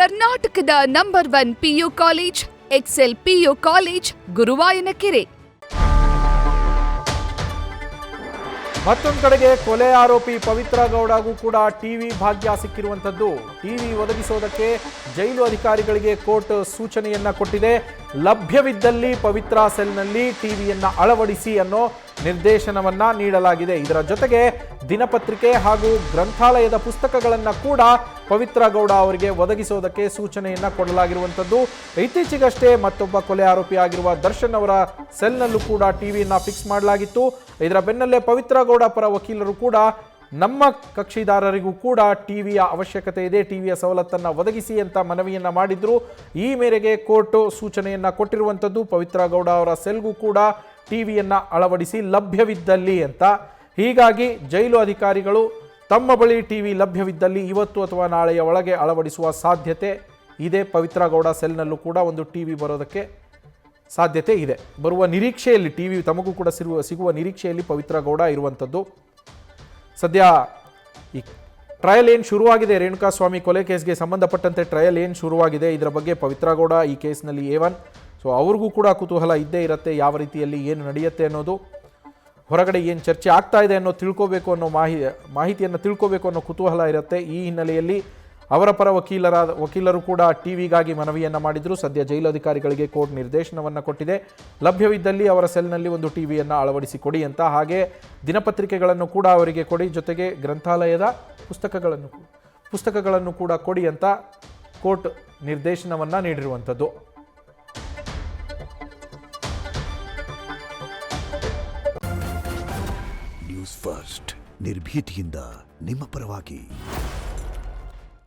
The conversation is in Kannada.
ಕರ್ನಾಟಕದ number 1 PU college Excel PU college Guruvayanakere. ಮತ್ತೊಂದು ಕಡೆಗೆ ಕೊಲೆ ಆರೋಪಿ ಪವಿತ್ರ ಗೌಡಗೂ ಕೂಡ ಟಿವಿ ಭಾಗ್ಯ ಸಿಕ್ಕಿರುವಂಥದ್ದು. ಟಿವಿ ಒದಗಿಸೋದಕ್ಕೆ ಜೈಲು ಅಧಿಕಾರಿಗಳಿಗೆ ಕೋರ್ಟ್ ಸೂಚನೆಯನ್ನ ಕೊಟ್ಟಿದೆ. ಲಭ್ಯವಿದ್ದಲ್ಲಿ ಪವಿತ್ರ ಸೆಲ್ನಲ್ಲಿ ಟಿವಿಯನ್ನ ಅಳವಡಿಸಿ ಅನ್ನೋ ನಿರ್ದೇಶನವನ್ನ ನೀಡಲಾಗಿದೆ. ಇದರ ಜೊತೆಗೆ ದಿನಪತ್ರಿಕೆ ಹಾಗೂ ಗ್ರಂಥಾಲಯದ ಪುಸ್ತಕಗಳನ್ನು ಕೂಡ ಪವಿತ್ರ ಗೌಡ ಅವರಿಗೆ ಒದಗಿಸೋದಕ್ಕೆ ಸೂಚನೆಯನ್ನ ಕೊಡಲಾಗಿರುವಂಥದ್ದು. ಇತ್ತೀಚೆಗಷ್ಟೇ ಮತ್ತೊಬ್ಬ ಕೊಲೆ ಆರೋಪಿ ಆಗಿರುವ ದರ್ಶನ್ ಅವರ ಸೆಲ್ನಲ್ಲೂ ಕೂಡ ಟಿವಿಯನ್ನ ಫಿಕ್ಸ್ ಮಾಡಲಾಗಿತ್ತು. ಇದರ ಬೆನ್ನಲ್ಲೇ ಪವಿತ್ರ ಗೌಡ ಪರ ವಕೀಲರು ಕೂಡ ನಮ್ಮ ಕಕ್ಷಿದಾರರಿಗೂ ಕೂಡ ಟಿವಿಯ ಅವಶ್ಯಕತೆ ಇದೆ, ಟಿವಿಯ ಸವಲತ್ತನ್ನು ಒದಗಿಸಿ ಅಂತ ಮನವಿಯನ್ನ ಮಾಡಿದ್ರು. ಈ ಮೇರೆಗೆ ಕೋರ್ಟ್ ಸೂಚನೆಯನ್ನ ಕೊಟ್ಟಿರುವಂಥದ್ದು. ಪವಿತ್ರ ಗೌಡ ಅವರ ಸೆಲ್ಗೂ ಕೂಡ ಟಿವಿಯನ್ನ ಅಳವಡಿಸಿ ಲಭ್ಯವಿದ್ದಲ್ಲಿ ಅಂತ. ಹೀಗಾಗಿ ಜೈಲು ಅಧಿಕಾರಿಗಳು ತಮ್ಮ ಬಳಿ ಟಿವಿ ಲಭ್ಯವಿದ್ದಲ್ಲಿ ಇವತ್ತು ಅಥವಾ ನಾಳೆಯ ಒಳಗೆ ಅಳವಡಿಸುವ ಸಾಧ್ಯತೆ ಇದೆ. ಪವಿತ್ರ ಗೌಡ ಸೆಲ್ನಲ್ಲೂ ಕೂಡ ಒಂದು ಟಿವಿ ಬರೋದಕ್ಕೆ ಸಾಧ್ಯತೆ ಇದೆ. ಬರುವ ನಿರೀಕ್ಷೆಯಲ್ಲಿ ಟಿವಿ ತಮಗೂ ಕೂಡ ಸಿಗುವ ನಿರೀಕ್ಷೆಯಲ್ಲಿ ಪವಿತ್ರ ಗೌಡ ಇರುವಂಥದ್ದು. ಸದ್ಯ ಈ ಟ್ರಯಲ್ ಏನು ಶುರುವಾಗಿದೆ, ರೇಣುಕಾಸ್ವಾಮಿ ಕೊಲೆ ಕೇಸ್ಗೆ ಸಂಬಂಧಪಟ್ಟಂತೆ ಟ್ರಯಲ್ ಏನು ಶುರುವಾಗಿದೆ, ಇದರ ಬಗ್ಗೆ ಪವಿತ್ರ ಗೌಡ ಈ ಕೇಸ್ನಲ್ಲಿ A1. ಸೊ ಅವ್ರಿಗೂ ಕೂಡ ಕುತೂಹಲ ಇದ್ದೇ ಇರುತ್ತೆ, ಯಾವ ರೀತಿಯಲ್ಲಿ ಏನು ನಡೆಯುತ್ತೆ ಅನ್ನೋದು, ಹೊರಗಡೆ ಏನು ಚರ್ಚೆ ಆಗ್ತಾ ಇದೆ ಅನ್ನೋ ತಿಳ್ಕೋಬೇಕು ಅನ್ನೋ ಮಾಹಿತಿಯನ್ನು ತಿಳ್ಕೋಬೇಕು ಅನ್ನೋ ಕುತೂಹಲ ಇರುತ್ತೆ. ಈ ಹಿನ್ನೆಲೆಯಲ್ಲಿ ಅವರ ಪರ ವಕೀಲರು ಕೂಡ ಟಿವಿಗಾಗಿ ಮನವಿಯನ್ನು ಮಾಡಿದರು. ಸದ್ಯ ಜೈಲು ಅಧಿಕಾರಿಗಳಿಗೆ ಕೋರ್ಟ್ ನಿರ್ದೇಶನವನ್ನು ಕೊಟ್ಟಿದೆ. ಲಭ್ಯವಿದ್ದಲ್ಲಿ ಅವರ ಸೆಲ್ನಲ್ಲಿ ಒಂದು ಟಿವಿಯನ್ನು ಅಳವಡಿಸಿ ಕೊಡಿ ಅಂತ, ಹಾಗೆ ದಿನಪತ್ರಿಕೆಗಳನ್ನು ಕೂಡ ಅವರಿಗೆ ಕೊಡಿ, ಜೊತೆಗೆ ಗ್ರಂಥಾಲಯದ ಪುಸ್ತಕಗಳನ್ನು ಕೂಡ ಕೊಡಿ ಅಂತ ಕೋರ್ಟ್ ನಿರ್ದೇಶನವನ್ನು ನೀಡಿರುವಂಥದ್ದು. ನ್ಯೂಸ್ ಫಸ್ಟ್ ನಿರ್ಭೀತಿಯಿಂದ ನಿಮ್ಮ ಪರವಾಗಿ.